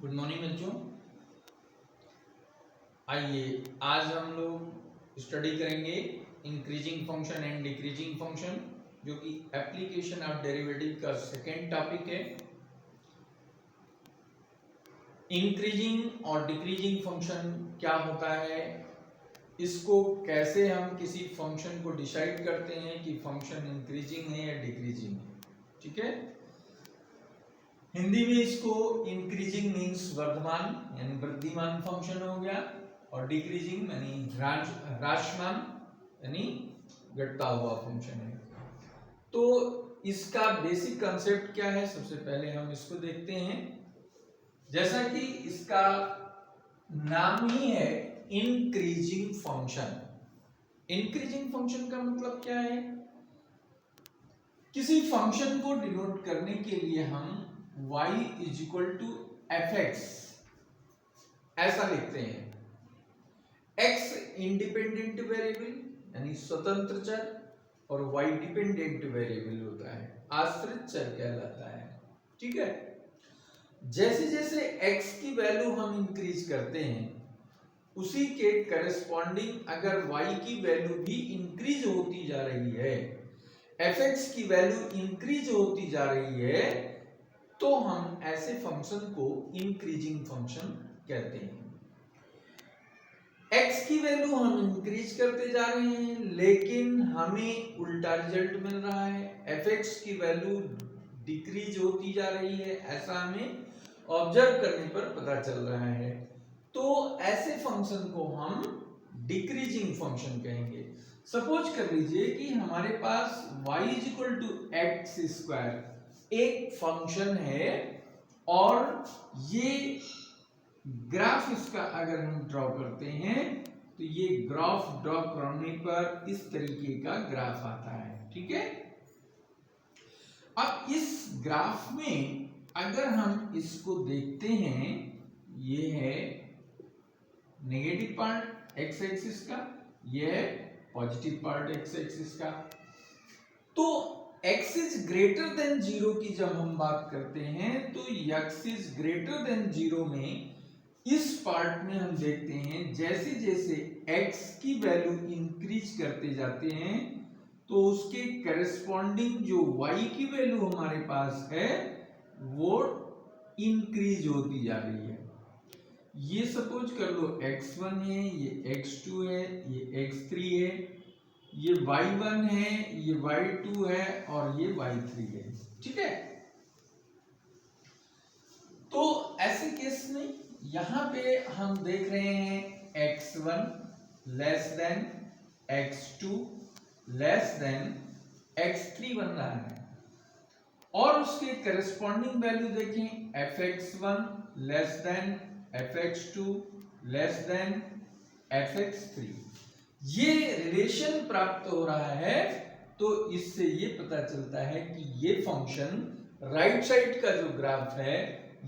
Good morning बच्चों। आइए आज हम लोग स्टडी करेंगे increasing function and decreasing function, जो कि एप्लीकेशन ऑफ डेरिवेटिव का सेकेंड टॉपिक है। इंक्रीजिंग और डिक्रीजिंग फंक्शन क्या होता है, इसको कैसे हम किसी फंक्शन को डिसाइड करते हैं कि फंक्शन इंक्रीजिंग है या डिक्रीजिंग है। ठीक है, हिंदी में इसको इंक्रीजिंग मीन्स वर्धमान यानी वृद्धिमान फंक्शन हो गया, और डिक्रीजिंग यानी ह्रासमान यानी घटता हुआ फंक्शन है। तो इसका बेसिक कंसेप्ट क्या है, सबसे पहले हम इसको देखते हैं। जैसा कि इसका नाम ही है इंक्रीजिंग फंक्शन। इंक्रीजिंग फंक्शन का मतलब क्या है, किसी फंक्शन को डिनोट करने के लिए हम y is equal to f x ऐसा लिखते हैं। x इंडिपेंडेंट वेरिएबल यानी स्वतंत्र चर और y डिपेंडेंट वेरिएबल होता है, आश्रित चर कहलाता है। ठीक है, जैसे जैसे x की वैल्यू हम इंक्रीज करते हैं उसी के करस्पॉन्डिंग अगर y की वैल्यू भी इंक्रीज होती जा रही है, fx की वैल्यू इंक्रीज होती जा रही है, तो हम ऐसे फंक्शन को इंक्रीजिंग फंक्शन कहते हैं। x की वैल्यू हम इंक्रीज करते जा रहे हैं लेकिन हमें उल्टा रिजल्ट मिल रहा है, fx की वैल्यू डिक्रीज होती जा रही है, ऐसा हमें ऑब्जर्व करने पर पता चल रहा है। तो ऐसे फंक्शन को हम डिक्रीजिंग फंक्शन कहेंगे। सपोज कर लीजिए कि हमारे पास y is equal to x square एक फंक्शन है और ये ग्राफ इसका अगर हम ड्रॉ करते हैं तो ये ग्राफ ड्रॉ करने पर इस तरीके का ग्राफ आता है। ठीक है, अब इस ग्राफ में अगर हम इसको देखते हैं, ये है नेगेटिव पार्ट एक्स एक्सिस का, ये है पॉजिटिव पार्ट एक्स एक्सिस का। तो x इज ग्रेटर देन 0 की जब हम बात करते हैं तो x इज ग्रेटर देन 0 में इस पार्ट में हम देखते हैं जैसे जैसे x की वैल्यू इंक्रीज करते जाते हैं तो उसके करस्पॉन्डिंग जो y की वैल्यू हमारे पास है वो इंक्रीज होती जा रही है। ये सपोज कर लो x1 है, ये x2 है, ये x3 है, ये y1 है, ये y2 है और ये y3 है। ठीक है, तो ऐसे केस में यहां पे हम देख रहे हैं x1 less than x2 less than x3 बन रहा है, और उसके करस्पॉन्डिंग वैल्यू देखें fx1 less than fx2 less than fx3, ये रिलेशन प्राप्त हो रहा है। तो इससे ये पता चलता है कि ये फंक्शन राइट साइड का जो ग्राफ है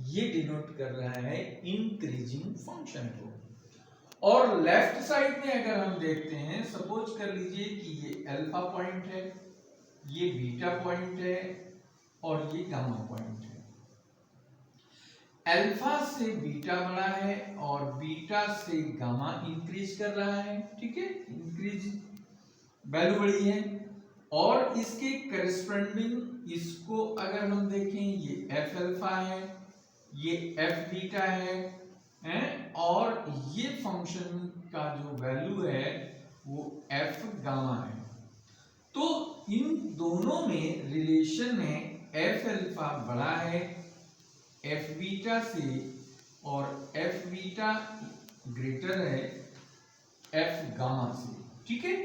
ये डिनोट कर रहा है इंक्रीजिंग फंक्शन को, और लेफ्ट साइड में अगर हम देखते हैं, सपोज कर लीजिए कि ये अल्फा पॉइंट है, ये बीटा पॉइंट है और ये गामा पॉइंट है। अल्फा से बीटा बड़ा है और बीटा से गामा इंक्रीज कर रहा है। ठीक है, इंक्रीज वैल्यू बड़ी है, और इसके करस्पॉन्डिंग इसको अगर हम देखें, ये एफ अल्फा है, ये एफ बीटा है, और ये फंक्शन का जो वैल्यू है वो एफ गामा है। तो इन दोनों में रिलेशन है, एफ अल्फा बड़ा है एफ बीटा से और एफ बीटा ग्रेटर है एफ गामा से। ठीक है,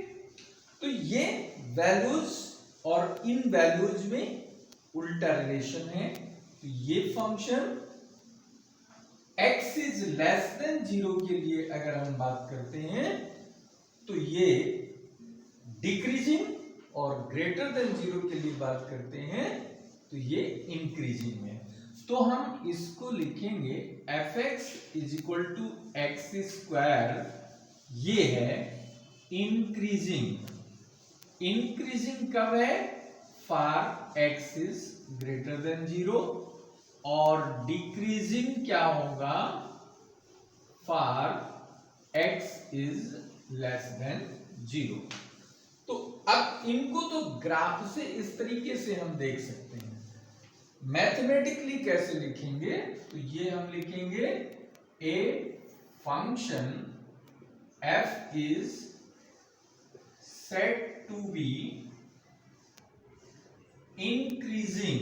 तो ये वैल्यूज और इन वैल्यूज में उल्टा रिलेशन है। तो ये function x is less than 0 के लिए अगर हम बात करते हैं तो ये डिक्रीजिंग, और ग्रेटर देन 0 के लिए बात करते हैं तो ये इंक्रीजिंग है। तो हम इसको लिखेंगे fx is equal to x square, ये है इंक्रीजिंग। इंक्रीजिंग कब है, for x is greater than 0 और डिक्रीजिंग क्या होगा for x is less than 0। तो अब इनको तो ग्राफ से इस तरीके से हम देख सकते हैं। मैथमेटिकली कैसे लिखेंगे, तो ये हम लिखेंगे a function f is said to be increasing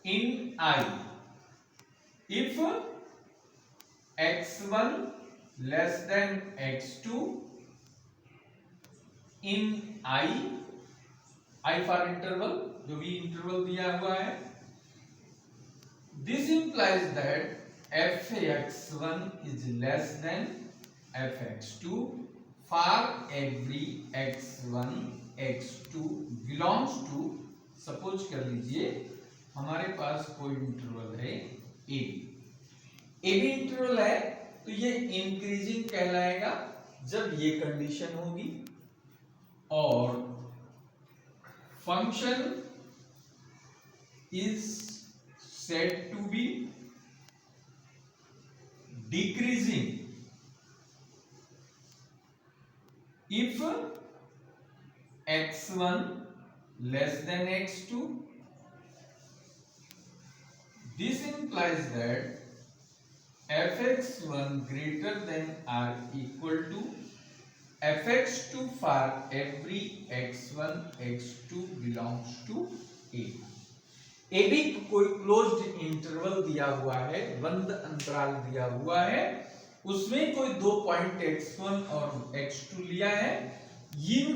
in I if x1 less than x2 in I for interval, जो भी इंटरवल दिया हुआ है। This implies that fx1 is less than fx2 for every x1 x2 belongs to, suppose कर लीजिए हमारे पास कोई interval है ए बी इंटरवल है, तो ये इंक्रीजिंग कहलाएगा जब ये कंडीशन होगी, और function is said to be decreasing if x1 less than x2. This implies that fx1 greater than or equal to fx2 for every x1 x2 belongs to a। A B कोई closed interval दिया हुआ है, बंद अंतराल दिया हुआ है, उसमें कोई दो पॉइंट x1 और x2 लिया है। इन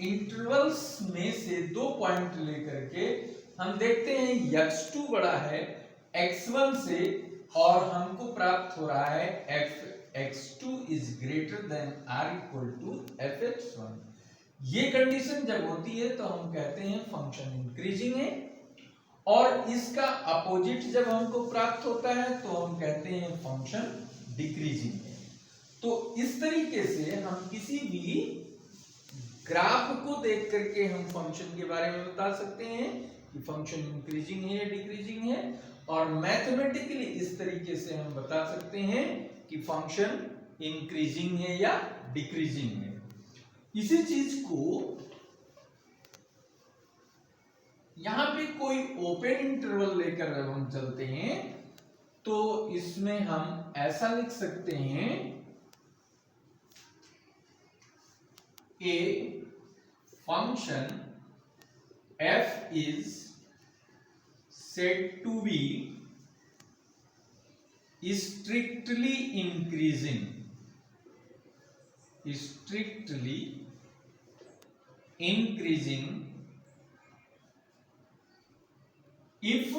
इंटरवल्स में से दो पॉइंट लेकर के हम देखते हैं x2 बड़ा है x1 से, और हमको प्राप्त हो रहा है fx2 is greater than or equal to fx1। ये कंडीशन जब होती है तो हम कहते हैं फंक्शन इंक्रीजिंग है, और इसका अपोजिट जब हमको प्राप्त होता है तो हम कहते हैं फंक्शन डिक्रीजिंग है। तो इस तरीके से हम किसी भी ग्राफ को देख करके हम फंक्शन के बारे में बता सकते हैं कि फंक्शन इंक्रीजिंग है या डिक्रीजिंग है, और मैथमेटिकली इस तरीके से हम बता सकते हैं कि फंक्शन इंक्रीजिंग है या डिक्रीजिंग है। इसी चीज को यहां पे कोई ओपन इंटरवल लेकर हम चलते हैं तो इसमें हम ऐसा लिख सकते हैं a function f is said to be strictly increasing if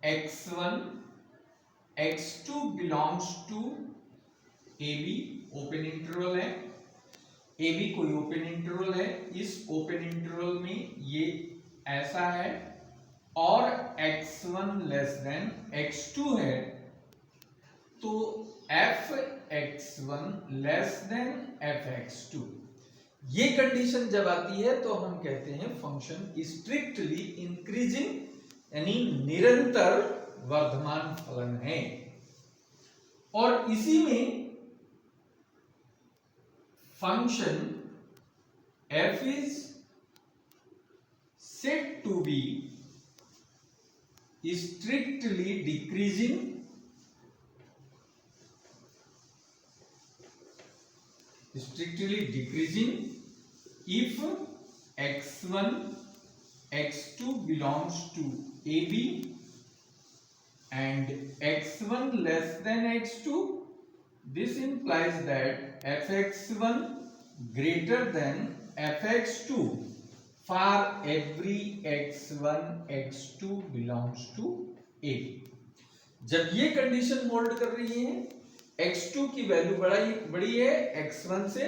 x1 x2 belongs to ab। Open interval है, ab कोई ओपन इंटरवल है, इस ओपन इंटरवल में ये ऐसा है, और x1 लेस देन x2 है, तो fx1 लेस देन fx2। ये कंडीशन जब आती है तो हम कहते हैं फंक्शन स्ट्रिक्टली इंक्रीजिंग, यानी निरंतर वर्धमान फलन है। और इसी में function f is said to be strictly decreasing if x1 x2 belongs to ab and x1 less than x2। this implies that fx1 greater than fx2 for every x1 x2 belongs to a। जब ये condition hold कर रही है, x2 की value बड़ी है x1 से,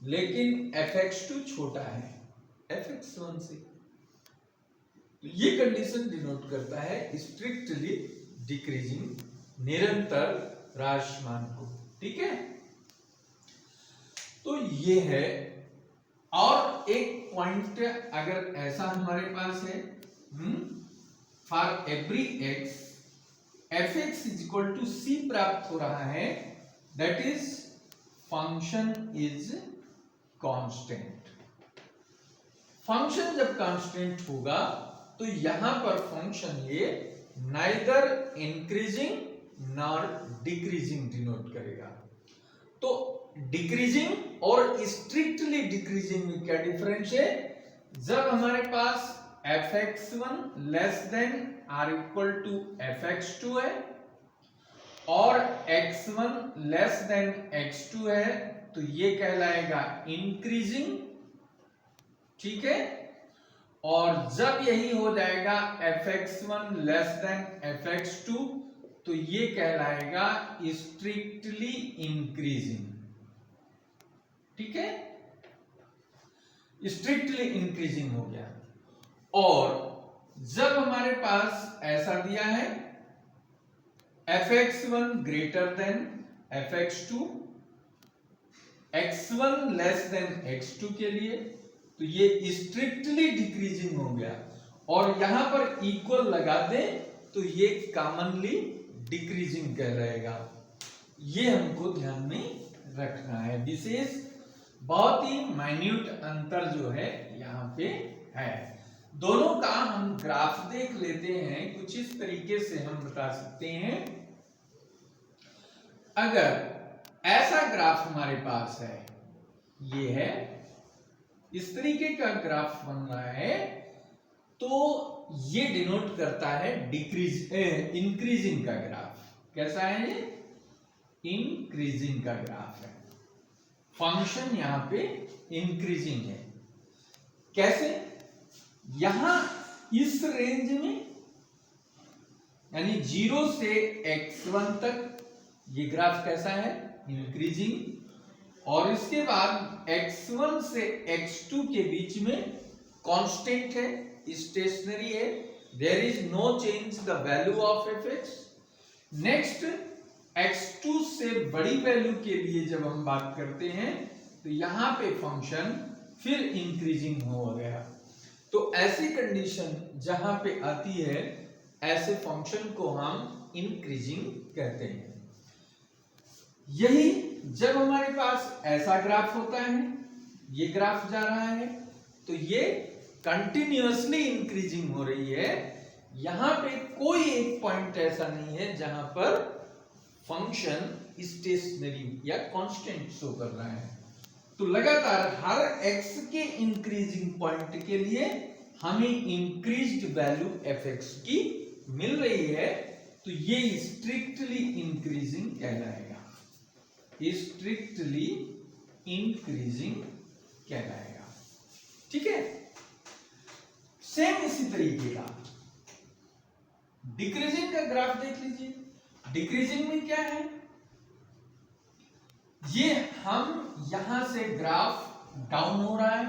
लेकिन fx2 छोटा है fx1 से, तो ये कंडीशन डिनोट करता है स्ट्रिक्टली डिक्रीजिंग, निरंतर ह्रासमान को। ठीक है, तो ये है। और एक पॉइंट अगर ऐसा हमारे पास है, for every x fx is equal to c प्राप्त हो रहा है, that is function is constant. Function जब कांस्टेंट होगा तो यहां पर फंक्शन ये neither increasing nor decreasing denote करेगा। तो डिक्रीजिंग और स्ट्रिक्टली डिक्रीजिंग में क्या डिफरेंस है? जब हमारे पास fx1 less than or equal to fx2 है और x1 लेस देन x2 है तो ये कहलाएगा इंक्रीजिंग, ठीक है। और जब यही हो जाएगा fx1 लेस देन fx2 तो ये कहलाएगा स्ट्रिक्टली इंक्रीजिंग, ठीक है, स्ट्रिक्टली इंक्रीजिंग हो गया। और जब हमारे पास ऐसा दिया है fx1 greater than fx2, x1 less than x2 के लिए तो ये स्ट्रिक्टली डिक्रीजिंग हो गया, और यहां पर इक्वल लगा दें तो ये कॉमनली डिक्रीजिंग कहलाएगा। ये हमको ध्यान में रखना है, विशेष बहुत ही माइन्यूट अंतर जो है यहाँ पे है। दोनों का हम ग्राफ देख लेते हैं, कुछ इस तरीके से हम बता सकते हैं। अगर ऐसा ग्राफ हमारे पास है, ये है, इस तरीके का ग्राफ बन रहा है तो ये डिनोट करता है इंक्रीजिंग का ग्राफ। कैसा है ये? इंक्रीजिंग का ग्राफ है। फंक्शन यहां पे इंक्रीजिंग है। कैसे? यहां इस रेंज में यानी 0 से x1 तक ये ग्राफ कैसा है? इंक्रीजिंग। और इसके बाद x1 से x2 के बीच में कांस्टेंट है, स्टेशनरी है, there is no change the value of fx। Next x2 से बड़ी वैल्यू के लिए जब हम बात करते हैं तो यहां पे फंक्शन फिर इंक्रीजिंग हो गया। तो ऐसी कंडीशन जहां पे आती है ऐसे फंक्शन को हम इंक्रीजिंग कहते हैं। यही जब हमारे पास ऐसा ग्राफ होता है, ये ग्राफ जा रहा है तो ये कंटिन्यूअसली इंक्रीजिंग हो रही है। यहां पे कोई एक पॉइंट ऐसा नहीं है जहां पर फंक्शन स्टेशनरी या कांस्टेंट शो कर रहा है। तो लगातार हर x के इंक्रीजिंग पॉइंट के लिए हमें इंक्रीज्ड वैल्यू fx की मिल रही है, तो ये स्ट्रिक्टली इंक्रीजिंग कहलाएगा, स्ट्रिक्टली इंक्रीजिंग कहलाएगा, ठीक है। सेम इसी तरीके का डिक्रीजिंग का ग्राफ देख लीजिए। डिक्रीजिंग में क्या है? ये हम यहां से ग्राफ डाउन हो रहा है,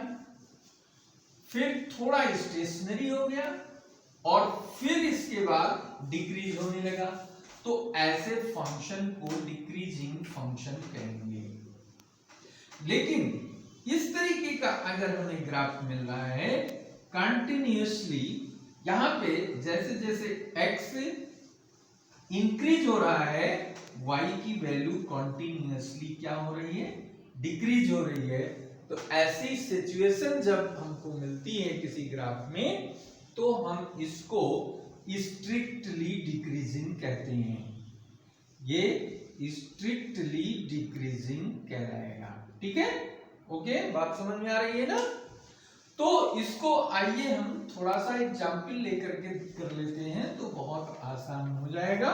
फिर थोड़ा स्टेशनरी हो गया और फिर इसके बाद डिक्रीज होने लगा, तो ऐसे फंक्शन को डिक्रीजिंग फंक्शन कहेंगे। लेकिन इस तरीके का अगर हमें ग्राफ मिल रहा है कंटिन्यूअसली, यहां पे जैसे जैसे x इंक्रीज हो रहा है y की वैल्यू कॉन्टिन्यूअसली क्या हो रही है? डिक्रीज हो रही है। तो ऐसी सिचुएशन जब हमको मिलती है किसी ग्राफ में तो हम इसको स्ट्रिक्टली डिक्रीजिंग कहते हैं। ये स्ट्रिक्टली डिक्रीजिंग कहलाएगा, ठीक है। ओके, बात समझ में आ रही है ना? तो इसको आइए हम थोड़ा सा एग्जाम्पल लेकर के कर लेते हैं तो बहुत आसान हो जाएगा।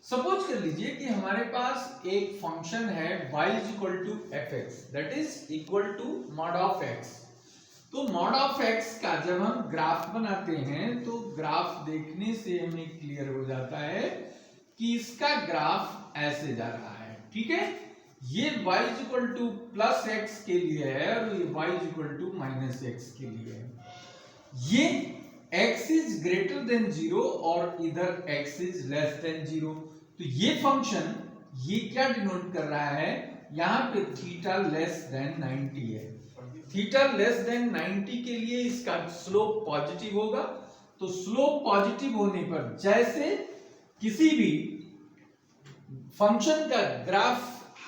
सपोज कर लीजिए कि हमारे पास एक फंक्शन है y is equal to fx, that is equal to mod of x। तो मॉड ऑफ x का जब हम ग्राफ बनाते हैं तो ग्राफ देखने से हमें क्लियर हो जाता है कि इसका ग्राफ ऐसे जा रहा है, ठीक है। ये y is equal to plus x के लिए है और ये y is equal to minus x के लिए है। ये x इज ग्रेटर देन 0 और इधर x इज लेस देन 0। तो ये फंक्शन ये क्या डिनोट कर रहा है? यहाँ पे थीटा लेस देन 90 है। थीटा लेस देन 90 के लिए इसका स्लोप पॉजिटिव होगा। तो स्लोप पॉजिटिव होने पर जैसे किसी भी फंक्शन का ग्राफ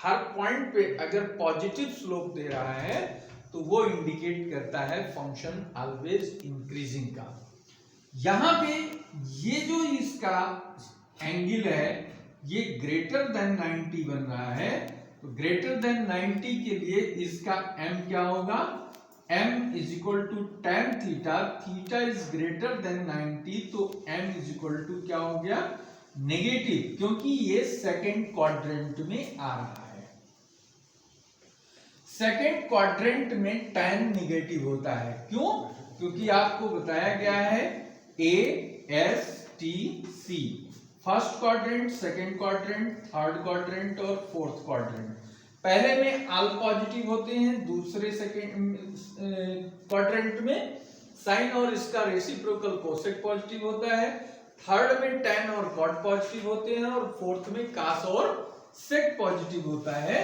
हर पॉइंट पे अगर पॉजिटिव स्लोप दे रहा है तो वो इंडिकेट करता है फंक्शन ऑलवेज इंक्रीजिंग का। यहां पे ये जो इसका एंगल है ये ग्रेटर देन 90 बन रहा है। तो ग्रेटर देन 90 के लिए इसका m क्या होगा, m is equal to tan theta, theta is greater than 90 तो m इज इक्वल टू क्या हो गया, नेगेटिव, क्योंकि ये सेकंड क्वाड्रेंट में आ रहा है। सेकंड क्वाड्रेंट में tan नेगेटिव होता है, क्यों? क्योंकि आपको बताया गया है A S T C, first quadrant, second quadrant, third quadrant और फोर्थ क्वाड्रेंट। पहले में ऑल पॉजिटिव होते हैं, दूसरे सेकंड क्वाड्रेंट में साइन और इसका रेसिप्रोकल कोसेक पॉजिटिव होता है, थर्ड में tan और cot पॉजिटिव होते हैं और फोर्थ में cos और sec पॉजिटिव होता है।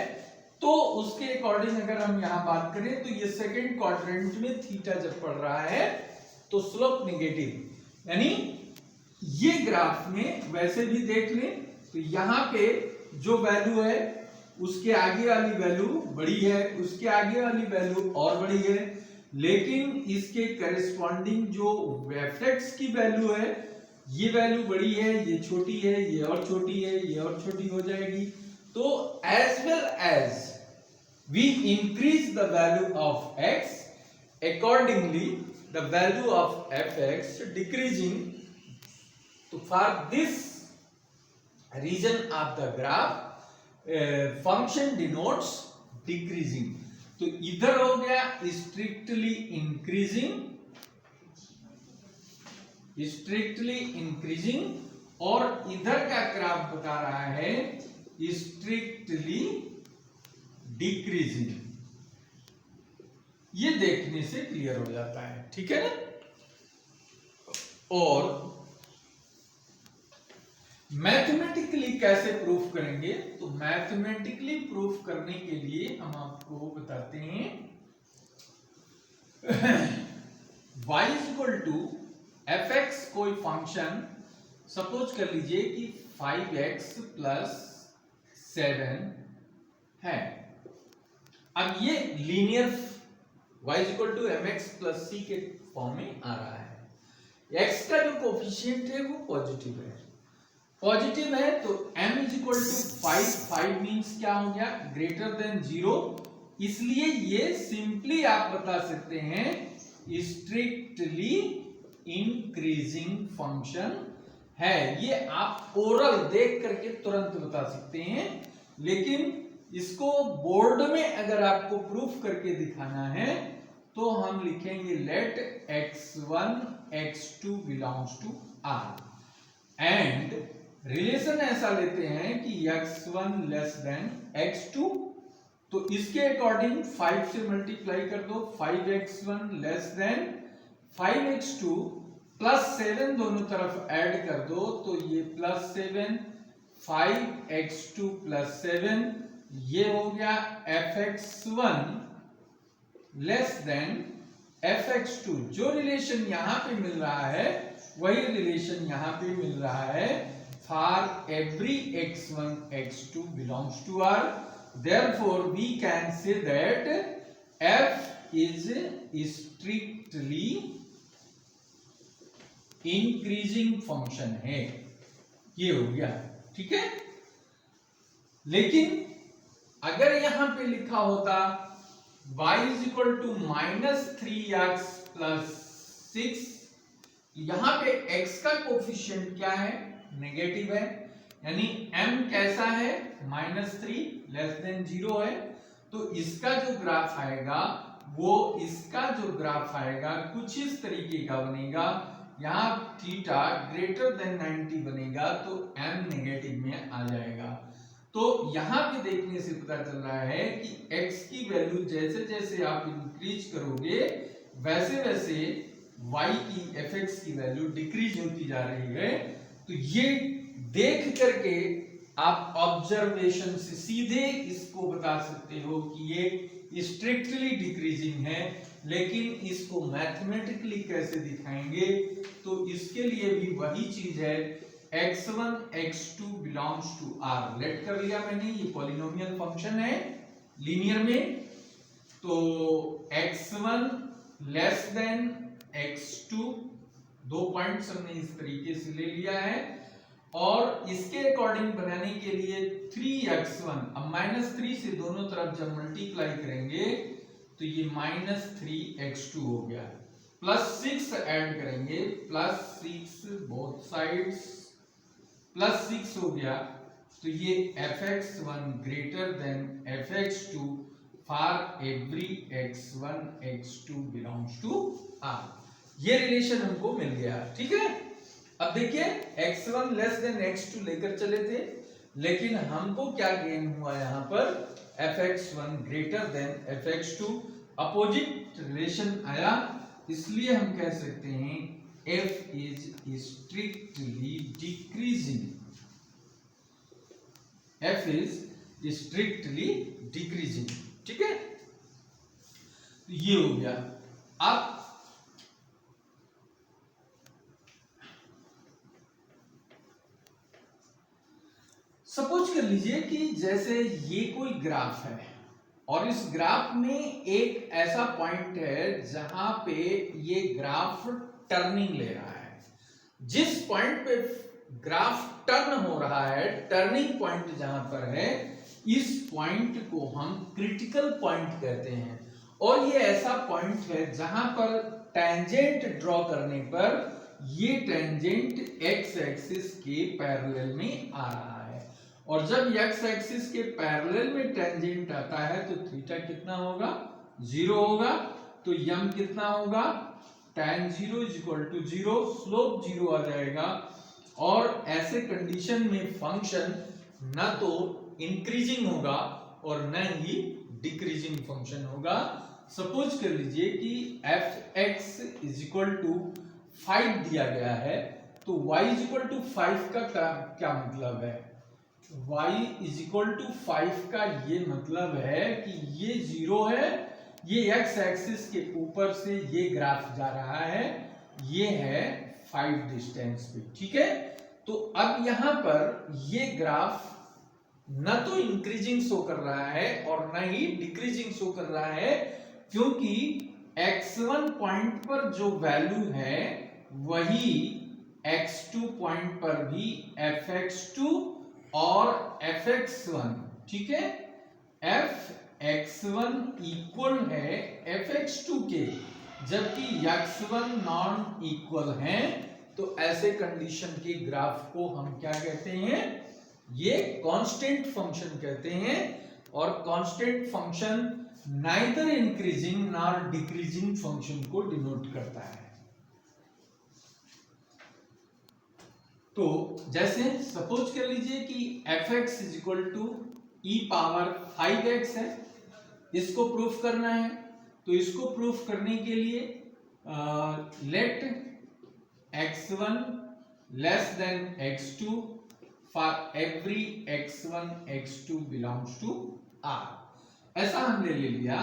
तो उसके अकॉर्डिंग अगर हम यहाँ बात करें तो ये सेकंड क्वाड्रेंट में थीटा जब पड़ रहा है तो स्लोप नेगेटिव, यानी ये ग्राफ में वैसे भी देख लें तो यहाँ पे जो वैल्यू है उसके आगे वाली वैल्यू बड़ी है, उसके आगे वाली वैल्यू और बड़ी है, लेकिन इसके करस्पॉन्डिंग जो एफएक्स की वैल्यू है ये वैल्यू बड़ी है, ये छोटी है, ये और छोटी है, ये और छोटी हो जाएगी। तो as well as we increase the value of x, accordingly the value of fx decreasing. तो for this region of the graph function denotes decreasing. तो इधर हो गया strictly increasing और इधर का ग्राफ बता रहा है strictly decreasing। ये देखने से क्लियर हो जाता है, ठीक है ना। और मैथमेटिकली कैसे प्रूफ करेंगे, तो मैथमेटिकली प्रूफ करने के लिए हम आपको बताते हैं y इक्वल टू fx कोई फंक्शन सपोज कर लीजिए कि 5x प्लस 7 है। अब ये linear y equal to mx plus c के फॉर्म में आ रहा है। x का जो कोफिशिएंट है वो पॉजिटिव है तो m is equal to 5 means क्या हो गया, ग्रेटर देन 0, इसलिए ये सिंपली आप बता सकते हैं स्ट्रिक्टली इंक्रीजिंग फंक्शन है। ये आप ओरल देख करके तुरंत बता सकते हैं, लेकिन इसको बोर्ड में अगर आपको प्रूफ करके दिखाना है तो हम लिखेंगे let x1 x2 belongs to R and relation ऐसा लेते हैं कि x1 लेस देन x2, तो इसके अकॉर्डिंग 5 से मल्टीप्लाई कर दो, 5x1 less than 5x2 plus 7 दोनों तरफ ऐड कर दो तो ये प्लस 7, 5x2 प्लस 7, ये हो गया fx1 लेस देन fx2। जो रिलेशन यहां पे मिल रहा है वही रिलेशन यहां पे मिल रहा है for every x1 x2 belongs to R। therefore we can say that f is strictly increasing function है। ये हो गया, ठीक है। लेकिन अगर यहां पे लिखा होता y is equal to -3x plus 6, यहां पे x का कोफिशिएंट क्या है, नेगेटिव है, यानी m कैसा है, -3 लेस देन 0 है। तो इसका जो ग्राफ आएगा वो इसका जो ग्राफ आएगा कुछ इस तरीके का बनेगा, यहाँ थीटा ग्रेटर देन 90 बनेगा तो m नेगेटिव में आ जाएगा। तो यहाँ पे देखने से पता चल रहा है कि x की वैल्यू जैसे जैसे आप इंक्रीज करोगे वैसे वैसे y की fx की वैल्यू डिक्रीज होती जा रही है। तो ये देख करके आप ऑब्जर्वेशन से सीधे इसको बता सकते हो कि ये स्ट्रिक्टली डिक्रीजिंग है, लेकिन इसको मैथमेटिकली कैसे दिखाएंगे, तो इसके लिए भी वही चीज है, x1 x2 belongs to R। Late कर लिया मैंने, ये पॉलिनोमियल फंक्शन है लीनियर में, तो x1 less than x2, 2 points हमने इस तरीके से ले लिया है, और इसके अकॉर्डिंग बनाने के लिए 3x1, अब -3 से दोनों तरफ जब मल्टीप्लाई करेंगे तो ये -3x2 हो गया, +6 ऐड करेंगे, +6 बोथ साइड्स, +6 हो गया, तो ये fx1 greater than fx2 for every x1 x2 belongs to R। ये रिलेशन हमको मिल गया, ठीक है। अब देखिए x1 लेस देन x2 लेकर चले थे, लेकिन हमको क्या गेन हुआ यहाँ पर, fx1 greater than fx2, opposite relation आया, इसलिए हम कह सकते हैं f is strictly decreasing, f is strictly decreasing, ठीक है। तो ये हो गया। अब सपोज कर लीजिए कि जैसे ये कोई ग्राफ है और इस ग्राफ में एक ऐसा पॉइंट है जहां पे ये ग्राफ टर्निंग ले रहा है। जिस पॉइंट पे ग्राफ टर्न हो रहा है, टर्निंग पॉइंट जहां पर है, इस पॉइंट को हम क्रिटिकल पॉइंट कहते हैं, और ये ऐसा पॉइंट है जहां पर टेंजेंट ड्रॉ करने पर ये टेंजेंट एक्स एक्सिस के पैरेलल में आ रहा है, और जब x एक्सिस के पैरेलल में टेंजेंट आता है तो थीटा कितना होगा, 0 होगा, तो यम कितना होगा, tan 0 = 0, स्लोप 0 आ जाएगा, और ऐसे कंडीशन में फंक्शन ना तो इंक्रीजिंग होगा और न ही डिक्रीजिंग फंक्शन होगा। सपोज कर लीजिए कि fx = 5 दिया गया है, तो y = 5 का क्या मतलब है, y = 5 का ये मतलब है कि ये 0 है, ये x एक्सिस के ऊपर से ये ग्राफ जा रहा है, ये है 5 डिस्टेंस पे, ठीक है। तो अब यहां पर ये ग्राफ न तो इंक्रीजिंग शो कर रहा है और न ही डिक्रीजिंग शो कर रहा है, क्योंकि x1 पॉइंट पर जो वैल्यू है वही x2 पॉइंट पर भी fx2 और fx1, ठीक है, fx1 इक्वल है fx2 के, जबकि x1 नॉन इक्वल है, तो ऐसे कंडीशन के ग्राफ को हम क्या कहते हैं, ये कांस्टेंट फंक्शन कहते हैं, और constant function neither increasing nor decreasing function को डिनोट करता है। तो जैसे सपोज कर लीजिए कि fx = e⁵x है, इसको प्रूफ करना है, तो इसको प्रूफ करने के लिए let x1 less than x2 for every x1 x2 belongs to R, ऐसा हमने ले लिया।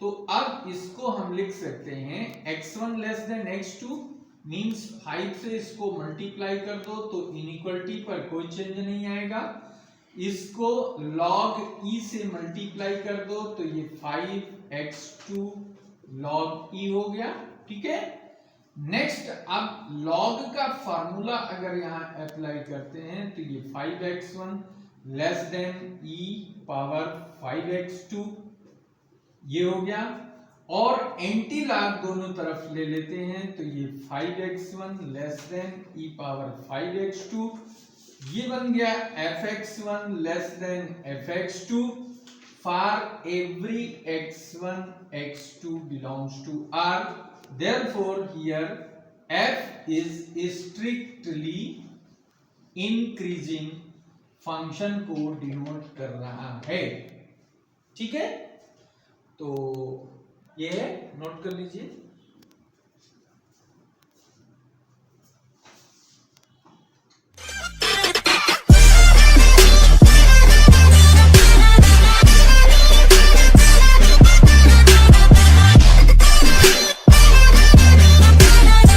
तो अब इसको हम लिख सकते हैं x1 less than x2 means 5 से इसको मल्टीप्लाई कर दो तो इनइक्वालिटी पर कोई चेंज नहीं आएगा, इसको log e से मल्टीप्लाई कर दो तो ये 5x2 log e हो गया, ठीक है। नेक्स्ट अब log का फार्मूला अगर यहाँ अप्लाई करते हैं तो ये 5x1 लेस देन e⁵x2 ये हो गया, और एंटी लॉग दोनों तरफ ले लेते हैं तो ये 5x1 लेस देन e⁵x2, ये बन गया fx1 less than fx2 for every x1 x2 belongs to R। Therefore here f is strictly increasing function को डिनोट कर रहा है, ठीक है। तो ये नोट कर लीजिए।